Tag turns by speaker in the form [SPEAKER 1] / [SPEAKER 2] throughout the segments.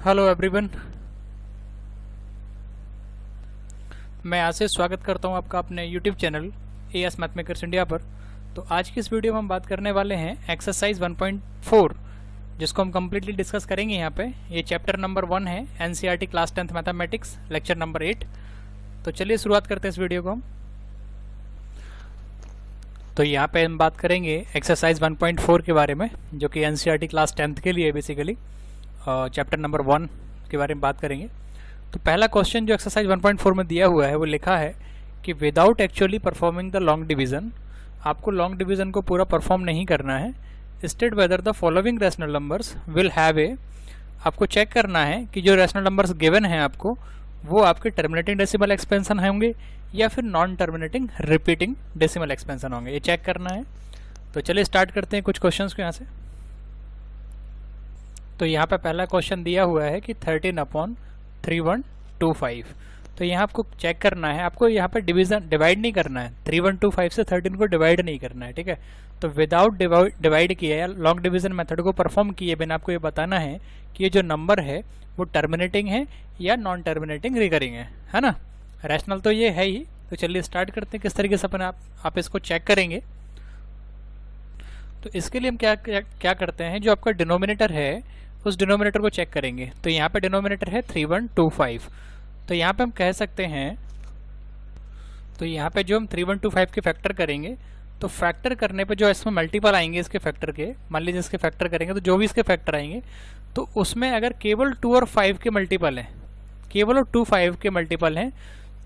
[SPEAKER 1] Hello everyone, मैं आज से स्वागत करता हूं आपका अपने YouTube channel as mathematics India पर। तो आज की इस वीडियो में हम बात करने वाले हैं एक्सरसाइज 1.4, जिसको हम कम्प्लीटली डिस्कस करेंगे। यहाँ पे ये चैप्टर नंबर 1 है, NCERT class 10th mathematics, lecture number 8। तो चलिए शुरुआत करते हैं इस वीडियो को हम। तो यहाँ पे हम बात करेंगे एक्सरसाइज 1.4 के बारे में, जो कि एनसीईआरटी क्लास 10th के लिए बेसिकली चैप्टर नंबर 1 के बारे में बात करेंगे। तो पहला क्वेश्चन जो एक्सरसाइज 1.4 में दिया हुआ है वो लिखा है कि without actually performing the long division, आपको लॉन्ग डिवीजन को पूरा परफॉर्म नहीं करना है। State whether the following rational numbers will have a, आपको चेक करना है कि जो रैशनल नंबर्स गिवन हैं आपको, वो आपके टर्मिनेटिंग डेसिमल एक्सपेंशन होंगे या फिर non terminating repeating decimal expansion होंगे, ये चेक करना है। तो चलिए स्टार्ट करते हैं कुछ क्वेश्चंस को यहाँ से। तो यहाँ पे पहला क्वेश्चन दिया हुआ है कि 13/3125। तो यहाँ आपको चेक करना है, आपको यहाँ पे डिवाइड नहीं करना है, 3125 से 13 को डिवाइड नहीं करना है, ठीक है। तो विदाउट डिवाइड किए या लॉन्ग डिवीजन मेथड को परफॉर्म किए बिना आपको ये बताना है कि ये जो नंबर है वो टर्मिनेटिंग है या नॉन टर्मिनेटिंग रिकरिंग है ना। रैशनल तो ये है ही। तो चलिए स्टार्ट करते हैं किस तरीके से अपने आप इसको चेक करेंगे। तो इसके लिए हम क्या करते हैं, जो आपका डिनोमिनेटर है उस डिनोमिनेटर को चेक करेंगे। तो यहाँ पे डिनोमिनेटर है 3125। तो यहाँ पे हम कह सकते हैं, तो यहाँ पे जो हम 3125 के फैक्टर करेंगे, तो फैक्टर करने पे जो इसमें मल्टीपल आएंगे इसके फैक्टर के, मान लीजिए इसके फैक्टर करेंगे तो जो भी इसके फैक्टर आएंगे, तो उसमें अगर केवल 2 और 5 के मल्टीपल हैं, केवल 2 5 के मल्टीपल हैं,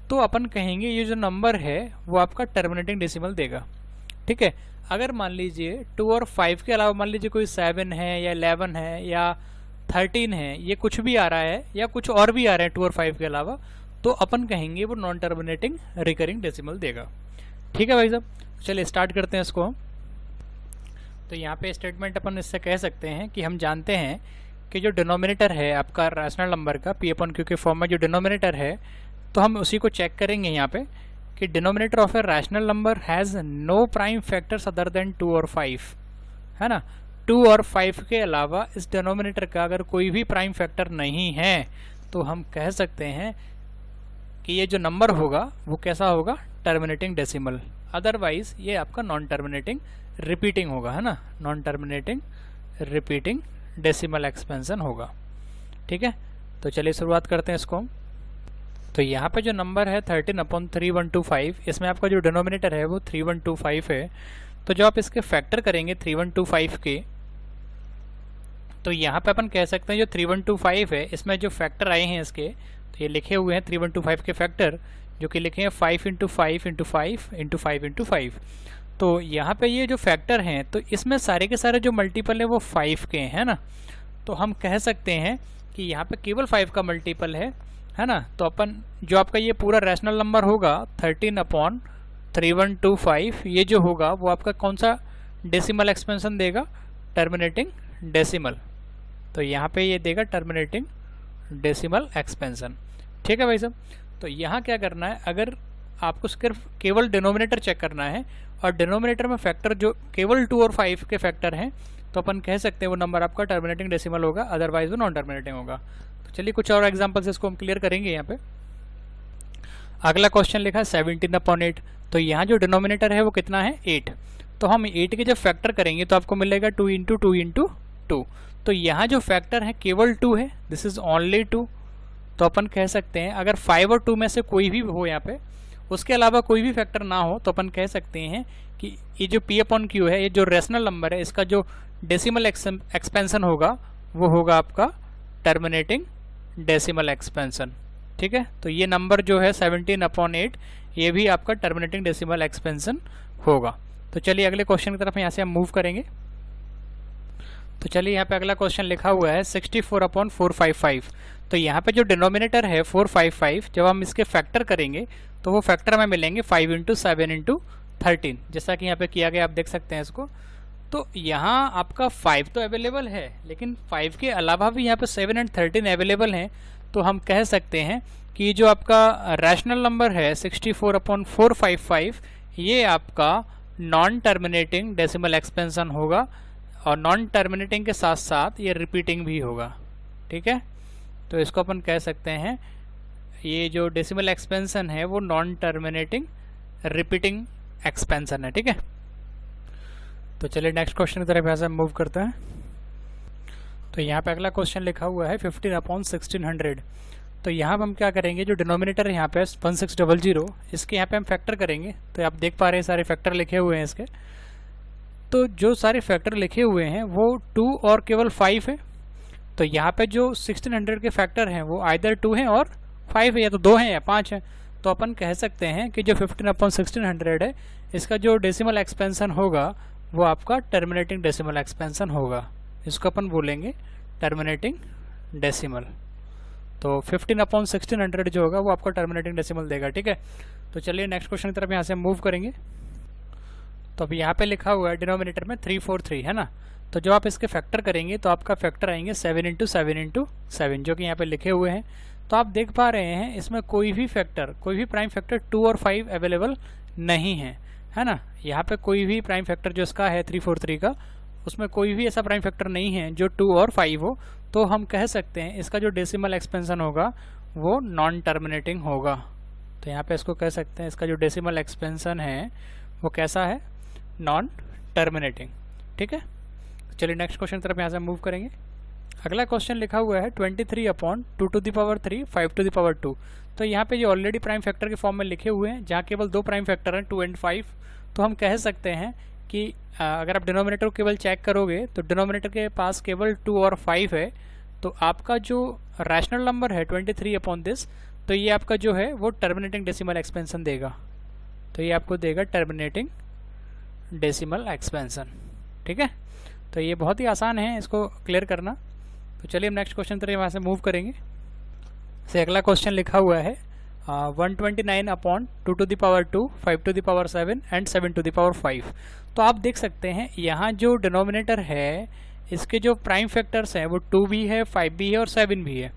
[SPEAKER 1] तो अपन कहेंगे ये जो नंबर है वो आपका टर्मिनेटिंग डेसिमल देगा, ठीक है। अगर मान लीजिए 2 और 5 के अलावा मान लीजिए कोई 7 है या 11 है या 13 है, ये कुछ भी आ रहा है या कुछ और भी आ रहा है 2 और 5 के अलावा, तो अपन कहेंगे वो नॉन टर्मिनेटिंग रिकरिंग डेसिमल देगा, ठीक है भाई साहब। चलिए स्टार्ट करते हैं इसको। तो यहाँ पे स्टेटमेंट अपन इससे कह सकते हैं कि हम जानते हैं कि जो डिनोमिनेटर है आपका रैशनल नंबर का P/Q के फॉर्म में जो डिनोमिनेटर है, तो हम उसी को चेक करेंगे यहाँ पे कि denominator of a rational number has no prime factors other than 2 और 5, है ना। 2 और 5 के अलावा इस डिनोमिनेटर का अगर कोई भी प्राइम फैक्टर नहीं है, तो हम कह सकते हैं कि ये जो नंबर होगा वो कैसा होगा, टर्मिनेटिंग डेसिमल। अदरवाइज ये आपका नॉन टर्मिनेटिंग रिपीटिंग होगा, है ना, non terminating repeating decimal expansion होगा, ठीक है। तो चलिए शुरुआत करते हैं इसको। तो यहाँ पे जो नंबर है 13/3125, इसमें आपका जो डिनोमिनेटर है वो 3125 है। तो जो आप इसके फैक्टर करेंगे 3125 के, तो यहाँ पे अपन कह सकते हैं जो 3125 है इसमें जो फैक्टर आए हैं इसके, तो ये लिखे हुए हैं 3125 के फैक्टर, जो कि लिखे हैं 5 × 5 × 5 × 5 × 5। तो यहाँ पे ये जो फैक्टर हैं, तो इसमें सारे के सारे जो मल्टीपल है वो 5 के हैं ना। तो हम कह सकते हैं कि यहाँ पे केवल 5 का मल्टीपल है ना। तो अपन जो आपका ये पूरा रैशनल नंबर होगा 13/3125, ये जो होगा वो आपका कौन सा डेसिमल एक्सपेंशन देगा, टर्मिनेटिंग डेसिमल। तो यहाँ पे ये देगा टर्मिनेटिंग डेसिमल एक्सपेंशन, ठीक है भाई साहब। तो यहाँ क्या करना है, अगर आपको सिर्फ केवल डिनोमिनेटर चेक करना है और डिनोमिनेटर में फैक्टर जो केवल 2 और 5 के फैक्टर हैं, तो अपन कह सकते हैं वो नंबर आपका टर्मिनेटिंग डेसिमल होगा, अदरवाइज वो नॉन टर्मिनेटिंग होगा। तो चलिए कुछ और एग्जांपल्स इसको हम क्लियर करेंगे। यहाँ पे अगला क्वेश्चन लिखा है 17/8। तो यहाँ जो डिनोमिनेटर है वो कितना है, 8। तो हम 8 के जब फैक्टर करेंगे तो आपको मिलेगा 2 × 2 × 2। तो यहाँ जो फैक्टर है केवल 2 है, दिस इज ओनली 2। तो अपन कह सकते हैं अगर 5 और 2 में से कोई भी हो यहाँ पे, उसके अलावा कोई भी फैक्टर ना हो, तो अपन कह सकते हैं कि ये जो P/Q है, ये जो रैशनल नंबर है, इसका जो डेसिमल एक्सपेंशन होगा वो होगा आपका टर्मिनेटिंग डेसिमल एक्सपेंशन, ठीक है। तो ये नंबर जो है 17/8, ये भी आपका टर्मिनेटिंग डेसिमल एक्सपेंशन होगा। तो चलिए अगले क्वेश्चन की तरफ यहाँ से हम मूव करेंगे। तो चलिए यहाँ पे अगला क्वेश्चन लिखा हुआ है 64/455। तो यहाँ पे जो डिनोमिनेटर है 455, जब हम इसके फैक्टर करेंगे तो वो फैक्टर हमें मिलेंगे 5 × 7 × 13, जैसा कि यहाँ पे किया गया, आप देख सकते हैं इसको। तो यहाँ आपका 5 तो अवेलेबल है, लेकिन 5 के अलावा भी यहाँ पे 7 और 13 अवेलेबल हैं। तो हम कह सकते हैं कि जो आपका रैशनल नंबर है 64/455, ये आपका नॉन टर्मिनेटिंग डेसिमल एक्सपेंशन होगा, और नॉन टर्मिनेटिंग के साथ साथ ये रिपीटिंग भी होगा, ठीक है। तो इसको अपन कह सकते हैं ये जो डेसिमल एक्सपेंशन है वो नॉन टर्मिनेटिंग रिपीटिंग एक्सपेंशन है। ठीक है, तो चलिए नेक्स्ट क्वेश्चन की तरफ यहाँ से हम मूव करते हैं। तो यहाँ पे अगला क्वेश्चन लिखा हुआ है 15/1600। तो यहाँ पे हम क्या करेंगे, जो डिनोमिनेटर है यहाँ पे 1600, इसके यहाँ पे हम फैक्टर करेंगे। तो आप देख पा रहे हैं सारे फैक्टर लिखे हुए हैं इसके। तो जो सारे फैक्टर लिखे हुए हैं वो 2 और केवल 5 है। तो यहाँ पे जो 1600 के फैक्टर हैं वो आइदर 2 हैं और 5 है, या तो 2 हैं या 5 है। तो अपन कह सकते हैं कि जो 15/1600 है इसका जो डेसिमल एक्सपेंशन होगा वो आपका टर्मिनेटिंग डेसिमल एक्सपेंशन होगा। इसको अपन बोलेंगे टर्मिनेटिंग डेसिमल। तो 15/1600 जो होगा वो आपको टर्मिनेटिंग डेसिमल देगा। ठीक है, तो चलिए नेक्स्ट क्वेश्चन की तरफ यहाँ से मूव करेंगे। तो अब यहाँ पे लिखा हुआ है डिनोमिनेटर में 343 है ना। तो जब आप इसके फैक्टर करेंगे तो आपका फैक्टर आएंगे 7 × 7 × 7, जो कि यहाँ पे लिखे हुए हैं। तो आप देख पा रहे हैं इसमें कोई भी फैक्टर, कोई भी प्राइम फैक्टर 2 और 5 अवेलेबल नहीं है ना। यहाँ पे कोई भी प्राइम फैक्टर जो इसका है 343 का, उसमें कोई भी ऐसा प्राइम फैक्टर नहीं है जो 2 और 5 हो। तो हम कह सकते हैं इसका जो डेसिमल एक्सपेंशन होगा वो नॉन टर्मिनेटिंग होगा। तो यहाँ पे इसको कह सकते हैं इसका जो डेसिमल एक्सपेंशन है वो कैसा है, नॉन टर्मिनेटिंग। ठीक है, चलिए नेक्स्ट क्वेश्चन तरफ यहाँ से मूव करेंगे। अगला क्वेश्चन लिखा हुआ है 23/2⁵ 5⁵2। तो यहाँ पे जो ऑलरेडी प्राइम फैक्टर के फॉर्म में लिखे हुए हैं, जहाँ केवल 2 प्राइम फैक्टर हैं 2 और 5। तो हम कह सकते हैं कि अगर आप डिनोमिनेटर को केवल चेक करोगे तो डिनोमिनेटर के पास केवल 2 और 5 है। तो आपका जो रैशनल नंबर है 23/this, तो ये आपका जो है वो टर्मिनेटिंग डेसिमल एक्सपेंशन देगा। तो ये आपको देगा टर्मिनेटिंग डेसिमल एक्सपेंशन। ठीक है, तो ये बहुत ही आसान है इसको क्लियर करना। तो चलिए हम नेक्स्ट क्वेश्चन तरह वहाँ से मूव करेंगे। से अगला क्वेश्चन लिखा हुआ है 129/2⁵2 5⁵7 एंड 7⁵5। तो आप देख सकते हैं यहाँ जो डिनोमिनेटर है इसके जो प्राइम फैक्टर्स हैं वो 2 भी है, 5 भी है और 7 भी है।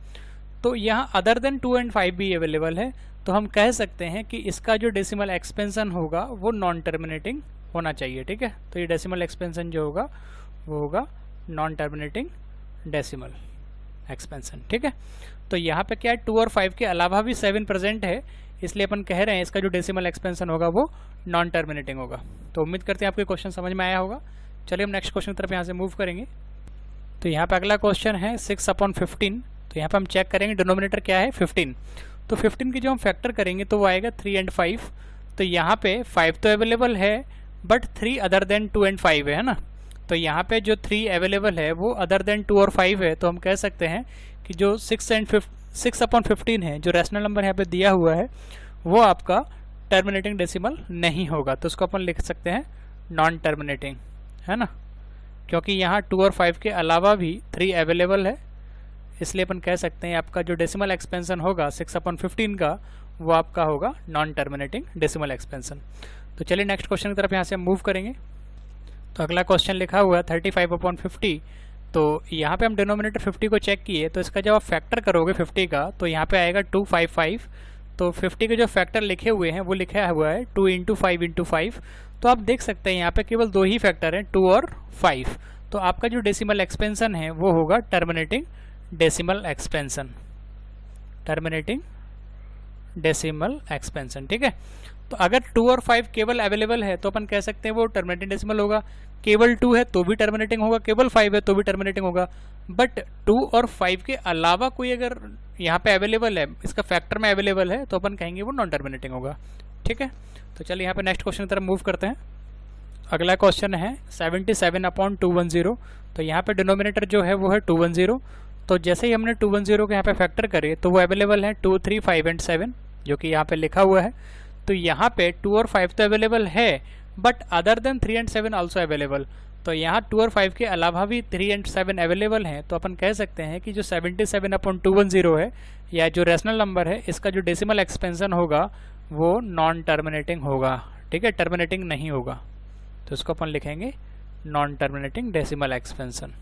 [SPEAKER 1] तो यहाँ अदर देन 2 और 5 भी अवेलेबल है। तो हम कह सकते हैं कि इसका जो डेसिमल एक्सपेंशन होगा वो नॉन टर्मिनेटिंग होना चाहिए। ठीक है, तो ये डेसिमल एक्सपेंशन जो होगा वो होगा नॉन टर्मिनेटिंग डेसिमल एक्सपेंशन। ठीक है, तो यहाँ पे क्या है 2 और 5 के अलावा भी 7 प्रेजेंट है, इसलिए अपन कह रहे हैं इसका जो डेसिमल एक्सपेंशन होगा वो नॉन टर्मिनेटिंग होगा। तो उम्मीद करते हैं आपको क्वेश्चन समझ में आया होगा। चलिए हम नेक्स्ट क्वेश्चन की तरफ यहाँ से मूव करेंगे। तो यहाँ पे अगला क्वेश्चन है 6/15। तो यहाँ पे हम चेक करेंगे डिनोमिनेटर क्या है 15। तो 15 की जो हम फैक्टर करेंगे तो वो आएगा 3 और 5। तो यहाँ पे 5 तो अवेलेबल है बट 3 अदर देन 2 और 5 है ना। तो यहाँ पे जो 3 अवेलेबल है वो अदर देन 2 और 5 है। तो हम कह सकते हैं कि जो 6/15 है, जो रैशनल नंबर यहाँ पे दिया हुआ है, वो आपका टर्मिनेटिंग डेसिमल नहीं होगा। तो उसको अपन लिख सकते हैं नॉन टर्मिनेटिंग, है ना, क्योंकि यहाँ 2 और 5 के अलावा भी 3 अवेलेबल है। इसलिए अपन कह सकते हैं आपका जो डेसिमल एक्सपेंशन होगा 6/15 का वो आपका होगा नॉन टर्मिनेटिंग डेसिमल एक्सपेंशन। तो चलिए नेक्स्ट क्वेश्चन की तरफ यहाँ से हम मूव करेंगे। तो अगला क्वेश्चन लिखा हुआ है 35/50। तो यहाँ पे हम डिनोमिनेटर 50 को चेक किए, तो इसका जब आप फैक्टर करोगे 50 का तो यहाँ पे आएगा 255। तो 50 के जो फैक्टर लिखे हुए हैं वो लिखा हुआ है 2 × 5 × 5। तो आप देख सकते हैं यहाँ पे केवल 2 ही फैक्टर हैं, 2 और 5। तो आपका जो डेसिमल एक्सपेंशन है वो होगा terminating decimal expansion, terminating decimal expansion. ठीक है, तो अगर 2 और 5 केवल अवेलेबल है तो अपन कह सकते हैं वो टर्मिनेटिंग डेसिमल होगा। केवल 2 है तो भी टर्मिनेटिंग होगा, केवल 5 है तो भी टर्मिनेटिंग होगा। बट 2 और 5 के अलावा कोई अगर यहाँ पे अवेलेबल है, इसका फैक्टर में अवेलेबल है, तो अपन कहेंगे वो नॉन टर्मिनेटिंग होगा। ठीक है, तो चलिए यहाँ पे नेक्स्ट क्वेश्चन की तरफ मूव करते हैं। अगला क्वेश्चन है 77/210। तो यहाँ पे डिनोमिनेटर जो है वो है 210। तो जैसे ही हमने 210 के यहाँ पे फैक्टर करे तो वो अवेलेबल है 2, 3, 5 एंड 7, जो कि यहाँ पे लिखा हुआ है। तो यहाँ पे 2 और 5 तो अवेलेबल है but other than 3 and 7 also available. तो यहाँ 2 और 5 के अलावा भी 3 एंड 7 अवेलेबल हैं। तो अपन कह सकते हैं कि जो 77/210 है या जो रैशनल नंबर है, इसका जो डेसिमल एक्सपेंशन होगा वो नॉन टर्मिनेटिंग होगा। ठीक है, टर्मिनेटिंग नहीं होगा। तो इसको अपन लिखेंगे नॉन टर्मिनेटिंग डेसिमल एक्सपेंशन।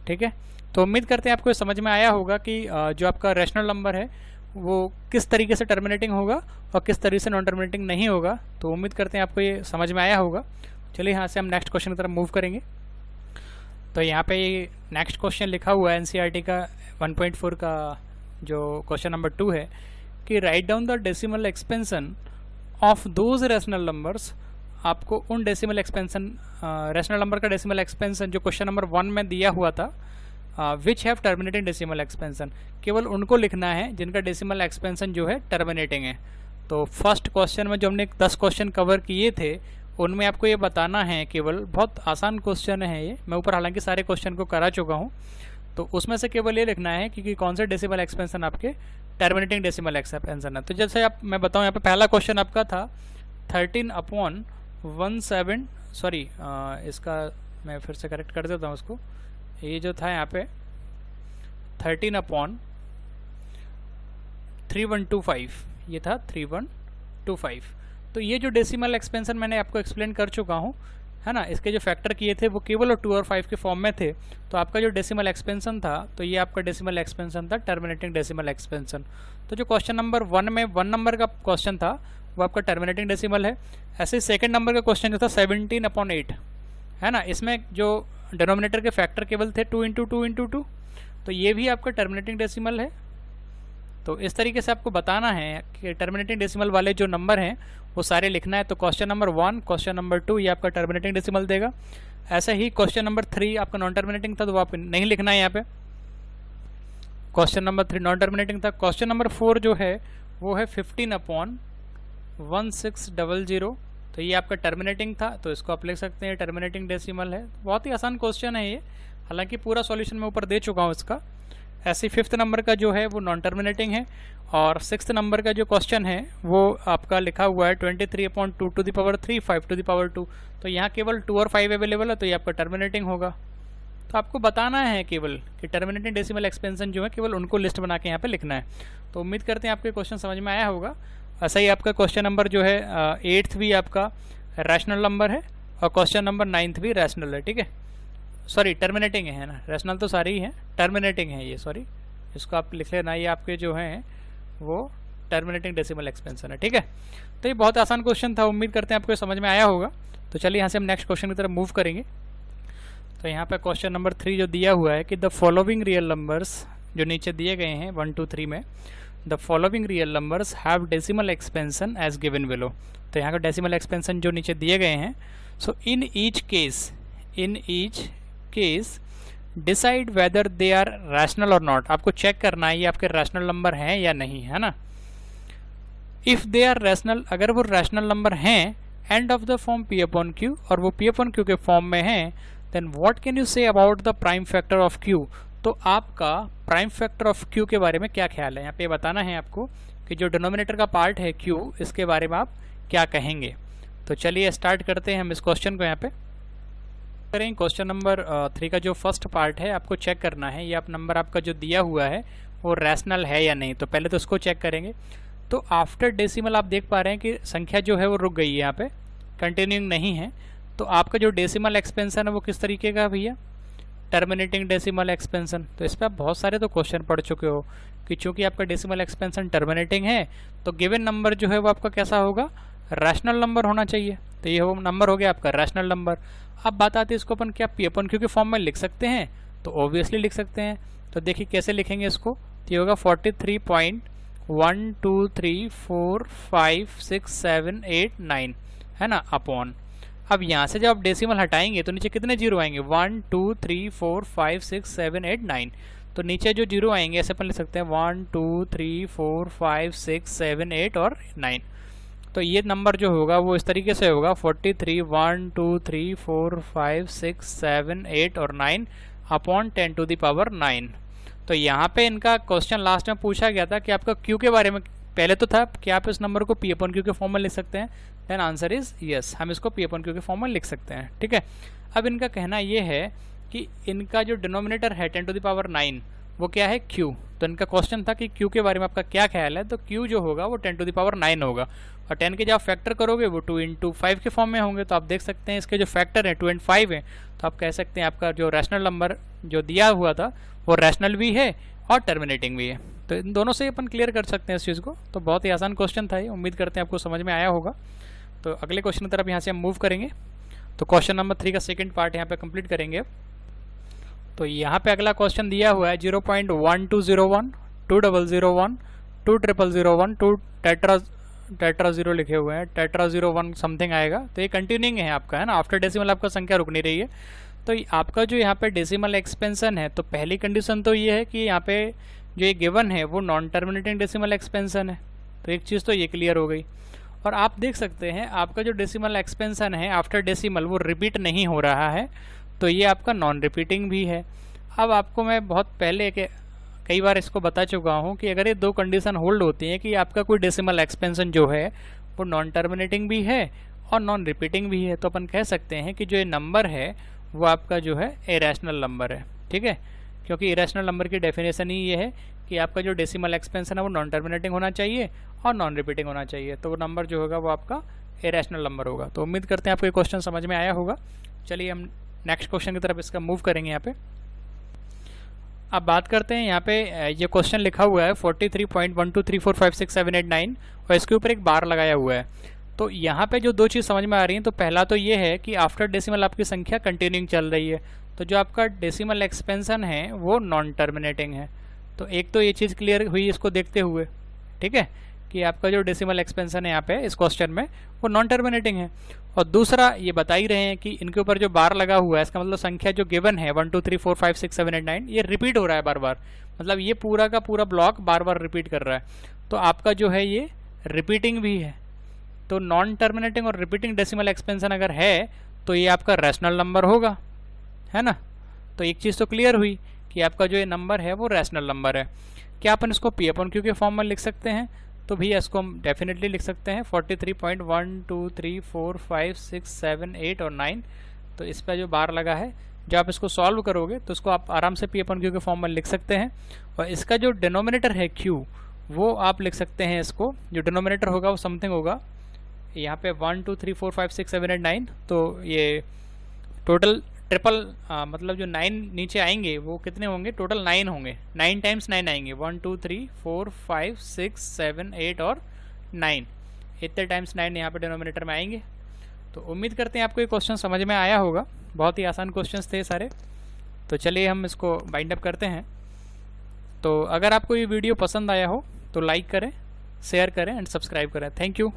[SPEAKER 1] ठीक है, तो उम्मीद करते हैं आपको ये समझ में आया होगा कि जो आपका रैशनल नंबर है वो किस तरीके से टर्मिनेटिंग होगा और किस तरीके से नॉन टर्मिनेटिंग नहीं होगा। तो उम्मीद करते हैं आपको ये समझ में आया होगा। चलिए यहाँ से हम नेक्स्ट क्वेश्चन की तरफ मूव करेंगे। तो यहाँ पे नेक्स्ट क्वेश्चन लिखा हुआ है एनसीईआरटी का 1.4 का जो क्वेश्चन नंबर 2 है कि write down the decimal expansion of those rational numbers. आपको उन डेसिमल एक्सपेंशन, रैशनल नंबर का डेसिमल एक्सपेंशन जो क्वेश्चन नंबर 1 में दिया हुआ था, which have terminating decimal expansion, केवल उनको लिखना है जिनका डेसिमल एक्सपेंशन जो है टर्मिनेटिंग है। तो फर्स्ट क्वेश्चन में जो हमने 10 क्वेश्चन कवर किए थे उनमें आपको ये बताना है, केवल बहुत आसान क्वेश्चन है ये, मैं ऊपर हालांकि सारे क्वेश्चन को करा चुका हूँ, तो उसमें से केवल ये लिखना है कि कौन से डेसिमल एक्सपेंशन आपके टर्मिनेटिंग डेसिमल एक्सपेंशन है। तो जैसे आप मैं बताऊँ, यहाँ पे पहला क्वेश्चन आपका था 13/17, सॉरी इसका मैं फिर से करेक्ट कर देता हूँ उसको। ये जो था यहाँ पे 13/3125, ये था 3125। तो ये जो डेसिमल एक्सपेंशन मैंने आपको एक्सप्लेन कर चुका हूँ, है ना। इसके जो फैक्टर किए थे वो केवल 2 और 5 के फॉर्म में थे। तो आपका जो डेसिमल एक्सपेंशन था, तो ये आपका डेसिमल एक्सपेंशन था टर्मिनेटिंग डेसिमल एक्सपेंशन। तो जो क्वेश्चन नंबर 1 में 1 नंबर का क्वेश्चन था वो आपका टर्मिनेटिंग डेसिमल है। ऐसे ही सेकंड नंबर का क्वेश्चन जो था 17/8, है ना, इसमें जो डिनोमिनेटर के फैक्टर केवल थे 2 × 2 × 2, तो ये भी आपका टर्मिनेटिंग डेसिमल है। तो इस तरीके से आपको बताना है कि टर्मिनेटिंग डेसिमल वाले जो नंबर हैं वो सारे लिखना है। तो क्वेश्चन नंबर 1, क्वेश्चन नंबर 2 ये आपका टर्मिनेटिंग डेसिमल देगा। ऐसे ही क्वेश्चन नंबर 3 आपका नॉन टर्मिनेटिंग था, तो आप नहीं लिखना है यहाँ पे। क्वेश्चन नंबर 3 नॉन टर्मिनेटिंग था। क्वेश्चन नंबर 4 जो है वो है 15/1600, तो ये आपका टर्मिनेटिंग था, तो इसको आप लिख सकते हैं टर्मिनेटिंग डेसिमल है। बहुत ही आसान क्वेश्चन है ये, हालांकि पूरा सॉल्यूशन मैं ऊपर दे चुका हूँ इसका। ऐसे 5th नंबर का जो है वो नॉन टर्मिनेटिंग है। और 6th नंबर का जो क्वेश्चन है वो आपका लिखा हुआ है 23/2 5 2, तो यहाँ केवल 2 और 5 अवेलेबल है, तो ये आपका टर्मिनेटिंग होगा। तो आपको बताना है केवल कि टर्मिनेटिंग डेसिमल एक्सपेंशन जो है केवल उनको लिस्ट बना के यहाँ पे लिखना है। तो उम्मीद करते हैं आपके क्वेश्चन समझ में आया होगा। ऐसा ही आपका क्वेश्चन नंबर जो है 8th भी आपका रैशनल नंबर है और क्वेश्चन नंबर 9th भी रैशनल है, ठीक है। सॉरी टर्मिनेटिंग है ना, रैशनल तो सारे ही हैं, टर्मिनेटिंग है ये, सॉरी इसको आप लिख लेना, ये आपके जो हैं वो टर्मिनेटिंग डेसिमल एक्सपेंशन है, ठीक है। तो ये बहुत आसान क्वेश्चन था, उम्मीद करते हैं आपको समझ में आया होगा। तो चलिए यहाँ से हम नेक्स्ट क्वेश्चन की तरफ मूव करेंगे। तो यहाँ पे क्वेश्चन नंबर 3 जो दिया हुआ है कि द फॉलोइंग रियल नंबर्स, जो नीचे दिए गए हैं 1 2 3 में, the following real numbers have decimal expansion as given below. तो यहाँ का डेसिमल एक्सपेंशन जो नीचे दिए गए हैं, so in each case decide whether they are rational और नॉट। आपको चेक करना है ये आपके रैशनल नंबर हैं या नहीं, है ना। इफ दे आर रैशनल, अगर वो रैशनल नंबर हैं, and of the form P/Q, और वो P/Q के फॉर्म में हैं, then what can you say about the prime factor of Q। तो आपका प्राइम फैक्टर ऑफ Q के बारे में क्या ख्याल है, यहाँ पे बताना है आपको कि जो डिनोमिनेटर का पार्ट है Q, इसके बारे में आप क्या कहेंगे। तो चलिए स्टार्ट करते हैं हम इस क्वेश्चन को। यहाँ पे करें क्वेश्चन नंबर 3 का जो फर्स्ट पार्ट है, आपको चेक करना है ये आप नंबर आपका जो दिया हुआ है वो रैशनल है या नहीं। तो पहले तो उसको चेक करेंगे। तो आफ्टर डेसिमल आप देख पा रहे हैं कि संख्या जो है वो रुक गई है, यहाँ पे कंटिन्यूइंग नहीं है। तो आपका जो डेसिमल एक्सपेंशन है वो किस तरीके का भैया, टर्मिनेटिंग डेसिमल एक्सपेंशन। तो इस पर आप बहुत सारे तो क्वेश्चन पढ़ चुके हो कि चूंकि आपका डेसिमल एक्सपेंशन टर्मिनेटिंग है तो गिवन नंबर जो है वो आपका कैसा होगा, रैशनल नंबर होना चाहिए। तो ये वो नंबर हो गया आपका रैशनल नंबर। अब बात आती है इसको अपन क्या P/Q के फॉर्म में लिख सकते हैं, तो ऑब्वियसली लिख सकते हैं। तो देखिए कैसे लिखेंगे इसको, तो ये होगा 43.123456789, है ना, अपॉन। अब यहाँ से जब आप डेसिमल हटाएंगे तो नीचे कितने जीरो आएंगे, 1 2 3 4 5 6 7 8 9। तो नीचे जो जीरो आएंगे ऐसे अपन लिख सकते हैं 1 2 3 4 5 6 7 8 और 9। तो ये नंबर जो होगा वो इस तरीके से होगा 43 1 2 3 4 5 6 7 8 और 9 अपॉन 10⁹9। तो यहाँ पे इनका क्वेश्चन लास्ट में पूछा गया था कि आपका Q के बारे में, पहले तो था कि आप इस नंबर को P/Q के फॉर्म में लिख सकते हैं, देन आंसर इज यस, हम इसको P/Q के फॉर्म में लिख सकते हैं, ठीक है। अब इनका कहना ये है कि इनका जो डिनोमिनेटर है 10⁹9 वो क्या है, Q। तो इनका क्वेश्चन था कि Q के बारे में आपका क्या ख्याल है। तो Q जो होगा वो 10⁹9 होगा, और 10 के जब आप फैक्टर करोगे वो 2 × 5 के फॉर्म में होंगे। तो आप देख सकते हैं इसके जो फैक्टर है 2 और 5 है, तो आप कह सकते हैं आपका जो रैशनल नंबर जो दिया हुआ था वो रैशनल भी है और टर्मिनेटिंग भी है। तो इन दोनों से अपन क्लियर कर सकते हैं इस चीज़ को। तो बहुत ही आसान क्वेश्चन था ये, उम्मीद करते हैं आपको समझ में आया होगा। तो अगले क्वेश्चन की तरफ यहाँ से हम मूव करेंगे। तो क्वेश्चन नंबर 3 का सेकंड पार्ट यहाँ पे कंप्लीट करेंगे। तो यहाँ पे अगला क्वेश्चन दिया हुआ है 0.1201 2001, 2001, 2 टेट्रा 0 लिखे हुए हैं, टेट्रा 01 समथिंग आएगा। तो ये कंटिन्यूइंग है आपका, है ना, आफ्टर डेसिमल आपका संख्या रुक नहीं रही है। तो आपका जो यहाँ पे डेसिमल एक्सपेंशन है, तो पहली कंडीशन तो ये है कि यहाँ पे जो ये गिवन है वो नॉन टर्मिनेटिंग डेसिमल एक्सपेंशन है। तो एक चीज़ तो ये क्लियर हो गई। और आप देख सकते हैं आपका जो डेसिमल एक्सपेंशन है आफ्टर डेसिमल वो रिपीट नहीं हो रहा है, तो ये आपका नॉन रिपीटिंग भी है। अब आपको मैं बहुत पहले के कई बार इसको बता चुका हूँ कि अगर ये दो कंडीशन होल्ड होती हैं कि आपका कोई डेसिमल एक्सपेंशन जो है वो नॉन टर्मिनेटिंग भी है और नॉन रिपीटिंग भी है, तो अपन कह सकते हैं कि जो ये नंबर है वो आपका जो है इरेशनल नंबर है। ठीक है, क्योंकि इरेशनल नंबर की डेफिनेशन ही ये है कि आपका जो डेसिमल एक्सपेंशन है वो नॉन टर्मिनेटिंग होना चाहिए और नॉन रिपीटिंग होना चाहिए, तो वो नंबर जो होगा वो आपका इरेशनल नंबर होगा। तो उम्मीद करते हैं आपको ये क्वेश्चन समझ में आया होगा। चलिए हम नेक्स्ट क्वेश्चन की तरफ इसका मूव करेंगे। यहाँ पे अब बात करते हैं, यहाँ पे ये क्वेश्चन लिखा हुआ है 43.12345678 और इसके ऊपर एक बार लगाया हुआ है। तो यहाँ पे जो दो चीज़ समझ में आ रही हैं, तो पहला तो ये है कि आफ्टर डेसिमल आपकी संख्या कंटिन्यूइंग चल रही है, तो जो आपका डेसिमल एक्सपेंशन है वो नॉन टर्मिनेटिंग है। तो एक तो ये चीज़ क्लियर हुई इसको देखते हुए, ठीक है, कि आपका जो डेसिमल एक्सपेंशन है यहाँ पे इस क्वेश्चन में वो नॉन टर्मिनेटिंग है। और दूसरा ये बता ही रहे हैं कि इनके ऊपर जो बार लगा हुआ है इसका मतलब संख्या जो गिवन है 1 2 3 4 5 6 7 8 9 ये रिपीट हो रहा है बार बार, मतलब ये पूरा का पूरा ब्लॉक बार बार रिपीट कर रहा है। तो आपका जो है ये रिपीटिंग भी है। तो नॉन टर्मिनेटिंग और रिपीटिंग डेसिमल एक्सपेंशन अगर है तो ये आपका रैशनल नंबर होगा, है ना। तो एक चीज़ तो क्लियर हुई कि आपका जो ये नंबर है वो रैशनल नंबर है। क्या अपन इसको पी अपन क्यू के फॉर्म में लिख सकते हैं? तो भैया इसको हम डेफिनेटली लिख सकते हैं 43.1234567 और 9। तो इस पर जो बार लगा है, जब आप इसको सॉल्व करोगे तो इसको आप आराम से पी अपन क्यू के फॉर्म में लिख सकते हैं। और इसका जो डिनोमिनेटर है क्यू वो आप लिख सकते हैं, इसको जो डिनोमिनेटर होगा वो समथिंग होगा यहाँ पे 1 2 3 4 5 6 7 8 9। तो ये टोटल ट्रिपल मतलब जो 9 नीचे आएंगे वो कितने होंगे? टोटल 9 होंगे, 9 टाइम्स 9 आएंगे, 1 2 3 4 5 6 7 8 और 9, इतने टाइम्स 9 यहाँ पे डिनोमिनेटर में आएंगे। तो उम्मीद करते हैं आपको ये क्वेश्चन समझ में आया होगा। बहुत ही आसान क्वेश्चंस थे सारे। तो चलिए हम इसको बाइंड अप करते हैं। तो अगर आपको ये वीडियो पसंद आया हो तो लाइक करें, शेयर करें एंड सब्सक्राइब करें। Thank you.